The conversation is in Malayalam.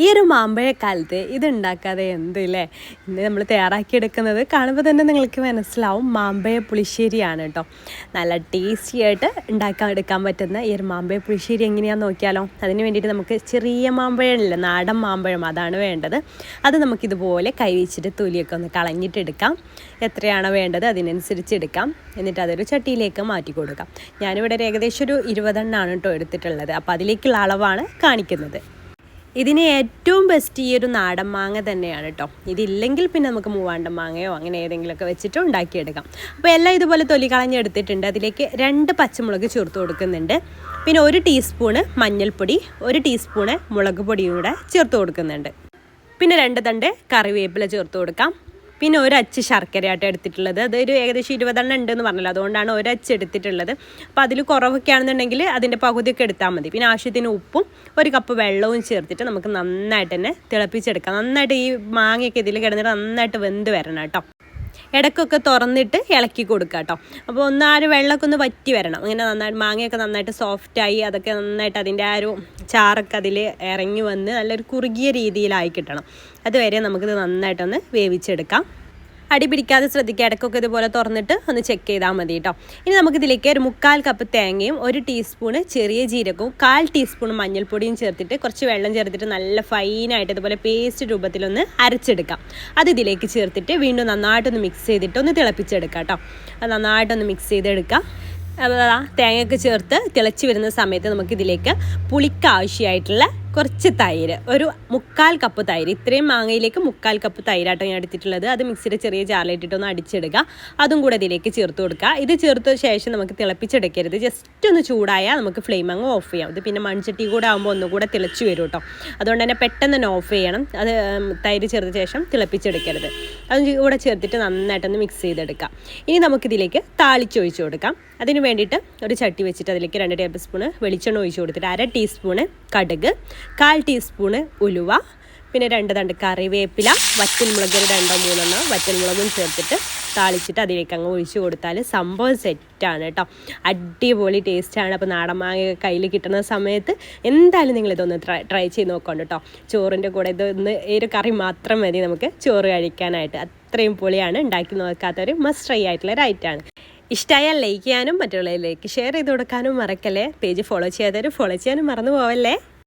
ഈ ഒരു മാമ്പഴക്കാലത്ത് ഇതുണ്ടാക്കാതെ എന്തില്ലേ. ഇന്ന് നമ്മൾ തയ്യാറാക്കിയെടുക്കുന്നത് കാണുമ്പോൾ തന്നെ നിങ്ങൾക്ക് മനസ്സിലാവും, മാമ്പഴ പുളിശ്ശേരിയാണ് കേട്ടോ. നല്ല ടേസ്റ്റി ആയിട്ട് എടുക്കാൻ പറ്റുന്ന ഈ ഒരു മാമ്പഴ പുളിശ്ശേരി എങ്ങനെയാണെന്ന് നോക്കിയാലോ. അതിന് വേണ്ടിയിട്ട് നമുക്ക് ചെറിയ മാമ്പഴമില്ല, നാടൻ മാമ്പഴം, അതാണ് വേണ്ടത്. അത് നമുക്കിതുപോലെ കൈ വെച്ചിട്ട് തൊലിയൊക്കെ ഒന്ന് കളഞ്ഞിട്ടെടുക്കാം. എത്രയാണോ വേണ്ടത് അതിനനുസരിച്ച് എടുക്കാം. എന്നിട്ട് അതൊരു ചട്ടിയിലേക്ക് മാറ്റി കൊടുക്കാം. ഞാനിവിടെ ഏകദേശം ഒരു 20 എണ്ണമാണ് കേട്ടോ എടുത്തിട്ടുള്ളത്. അപ്പോൾ അതിലേക്കുള്ള അളവാണ് കാണിക്കുന്നത്. ഇതിന് ഏറ്റവും ബെസ്റ്റ് ഈ ഒരു നാടൻ മാങ്ങ തന്നെയാണ് കേട്ടോ. ഇതില്ലെങ്കിൽ പിന്നെ നമുക്ക് മൂവാണ്ടൻ മാങ്ങയോ അങ്ങനെ ഏതെങ്കിലുമൊക്കെ വെച്ചിട്ട് ഉണ്ടാക്കിയെടുക്കാം. അപ്പോൾ എല്ലാം ഇതുപോലെ തൊലി കളഞ്ഞെടുത്തിട്ടുണ്ട്. അതിലേക്ക് 2 പച്ചമുളക് ചേർത്ത് കൊടുക്കുന്നുണ്ട്. പിന്നെ 1 ടീസ്പൂണ് മഞ്ഞൾപ്പൊടി, 1 ടീസ്പൂണ് മുളക് പൊടിയും കൂടെ ചേർത്ത് കൊടുക്കുന്നുണ്ട്. പിന്നെ 2 തണ്ട് കറിവേപ്പില ചേർത്ത് കൊടുക്കാം. പിന്നെ 1 അച്ച് ശർക്കരയായിട്ട് എടുത്തിട്ടുള്ളത്. അതൊരു ഏകദേശം 20 എണ്ണം ഉണ്ടെന്ന് പറഞ്ഞല്ലോ, അതുകൊണ്ടാണ് 1 അച്ച് എടുത്തിട്ടുള്ളത്. അപ്പോൾ അതിൽ കുറവൊക്കെ ആണെന്നുണ്ടെങ്കിൽ അതിൻ്റെ പകുതിയൊക്കെ എടുത്താൽ മതി. പിന്നെ ആവശ്യത്തിന് ഉപ്പും 1 കപ്പ് വെള്ളവും ചേർത്തിട്ട് നമുക്ക് നന്നായിട്ട് തന്നെ തിളപ്പിച്ചെടുക്കാം. നന്നായിട്ട് ഈ മാങ്ങയൊക്കെ ഇതിൽ കിടന്നിട്ട് നന്നായിട്ട് വെന്ത് വരണം കേട്ടോ. ഇടയ്ക്കൊക്കെ തുറന്നിട്ട് ഇളക്കി കൊടുക്കുക കേട്ടോ. അപ്പോൾ വെള്ളമൊക്കെ ഒന്ന് വറ്റി വരണം. അങ്ങനെ നന്നായിട്ട് മാങ്ങയൊക്കെ നന്നായിട്ട് സോഫ്റ്റായി അതൊക്കെ നന്നായിട്ട് അതിൻ്റെ ആ ഒരു ചാറൊക്കെ അതിൽ ഇറങ്ങി വന്ന് നല്ലൊരു കുറുകിയ രീതിയിലായി കിട്ടണം. അതുവരെ നമുക്കിത് നന്നായിട്ടൊന്ന് വേവിച്ചെടുക്കാം. അടി പിടിക്കാതെ ശ്രദ്ധിക്കുക. ഇടയ്ക്കൊക്കെ ഇതുപോലെ തുറന്നിട്ട് ഒന്ന് ചെക്ക് ചെയ്താൽ മതി കേട്ടോ. ഇനി നമുക്കിതിലേക്ക് ഒരു 1/4 കപ്പ് തേങ്ങയും 1 ടീസ്പൂണ് ചെറിയ ജീരകവും 1/4 ടീസ്പൂൺ മഞ്ഞൾപ്പൊടിയും ചേർത്തിട്ട് കുറച്ച് വെള്ളം ചേർത്തിട്ട് നല്ല ഫൈനായിട്ട് ഇതുപോലെ പേസ്റ്റ് രൂപത്തിലൊന്ന് അരച്ചെടുക്കാം. അത് ഇതിലേക്ക് ചേർത്തിട്ട് വീണ്ടും നന്നായിട്ടൊന്ന് മിക്സ് ചെയ്തിട്ട് ഒന്ന് തിളപ്പിച്ചെടുക്കാം കേട്ടോ. അത് നന്നായിട്ടൊന്ന് മിക്സ് ചെയ്തെടുക്കാം. തേങ്ങയൊക്കെ ചേർത്ത് തിളച്ച് വരുന്ന സമയത്ത് നമുക്കിതിലേക്ക് പുളിക്ക് ആവശ്യമായിട്ടുള്ള കുറച്ച് തൈര്, ഒരു 1/4 കപ്പ് തൈര്, ഇത്രയും മാങ്ങയിലേക്ക് 1/4 കപ്പ് തൈരാട്ടോ ഞാൻ എടുത്തിട്ടുള്ളത്. അത് മിക്സിയുടെ ചെറിയ ജാറിലിട്ടിട്ടൊന്ന് അടിച്ചെടുക്കുക. അതും കൂടെ ഇതിലേക്ക് ചേർത്ത് കൊടുക്കുക. ഇത് ചേർത്ത ശേഷം നമുക്ക് തിളപ്പിച്ചെടുക്കരുത്. ജസ്റ്റ് ഒന്ന് ചൂടായാൽ നമുക്ക് ഫ്ലെയിം അങ്ങ് ഓഫ് ചെയ്യാം. ഇത് പിന്നെ മൺചട്ടി കൂടെ ആകുമ്പോൾ ഒന്നുകൂടെ തിളച്ച് വരും കേട്ടോ. അതുകൊണ്ട് തന്നെ പെട്ടെന്ന് തന്നെ ഓഫ് ചെയ്യണം. അത് തൈര് ചേർത്ത ശേഷം തിളപ്പിച്ചെടുക്കരുത്. അതും കൂടെ ചേർത്തിട്ട് നന്നായിട്ടൊന്ന് മിക്സ് ചെയ്തെടുക്കാം. ഇനി നമുക്കിതിലേക്ക് താളിച്ചൊഴിച്ച് കൊടുക്കാം. അതിന് വേണ്ടിയിട്ട് ഒരു ചട്ടി വെച്ചിട്ട് അതിലേക്ക് 2 ടേബിൾ സ്പൂണ് വെളിച്ചെണ്ണ ഒഴിച്ച് കൊടുത്തിട്ട് 1/2 ടീസ്പൂണ് കടുക്, 1/4 ടീസ്പൂണ് ഉലുവ, പിന്നെ 2 തണ്ട് കറിവേപ്പില, വറ്റൽമുളക് 2-3 വറ്റൽമുളകും ചേർത്തിട്ട് താളിച്ചിട്ട് അതിലേക്ക് അങ്ങ് ഒഴിച്ച് കൊടുത്താൽ സംഭവം സെറ്റാണ് കേട്ടോ. അടിപൊളി ടേസ്റ്റാണ്. അപ്പോൾ നാടൻ മാങ്ങ കയ്യിൽ കിട്ടുന്ന സമയത്ത് എന്തായാലും നിങ്ങളിതൊന്ന് ട്രൈ ചെയ്ത് നോക്കണം കേട്ടോ. ചോറിൻ്റെ കൂടെ ഇതൊന്ന് ഈ ഒരു കറി മാത്രം മതി നമുക്ക് ചോറ് കഴിക്കാനായിട്ട്. അത്രയും പൊളിയാണ്. ഉണ്ടാക്കി നോക്കാത്തൊരു മസ്റ്റ് ട്രൈ ആയിട്ടുള്ള ഒരു ഐറ്റമാണ്. ഇഷ്ടമായാൽ ലൈക്ക് ചെയ്യാനും മറ്റുള്ളവരിലേക്ക് ഷെയർ ചെയ്ത് കൊടുക്കാനും മറക്കല്ലേ. പേജ് ഫോളോ ചെയ്യാത്തവർ ഫോളോ ചെയ്യാനും മറന്നു പോവല്ലേ.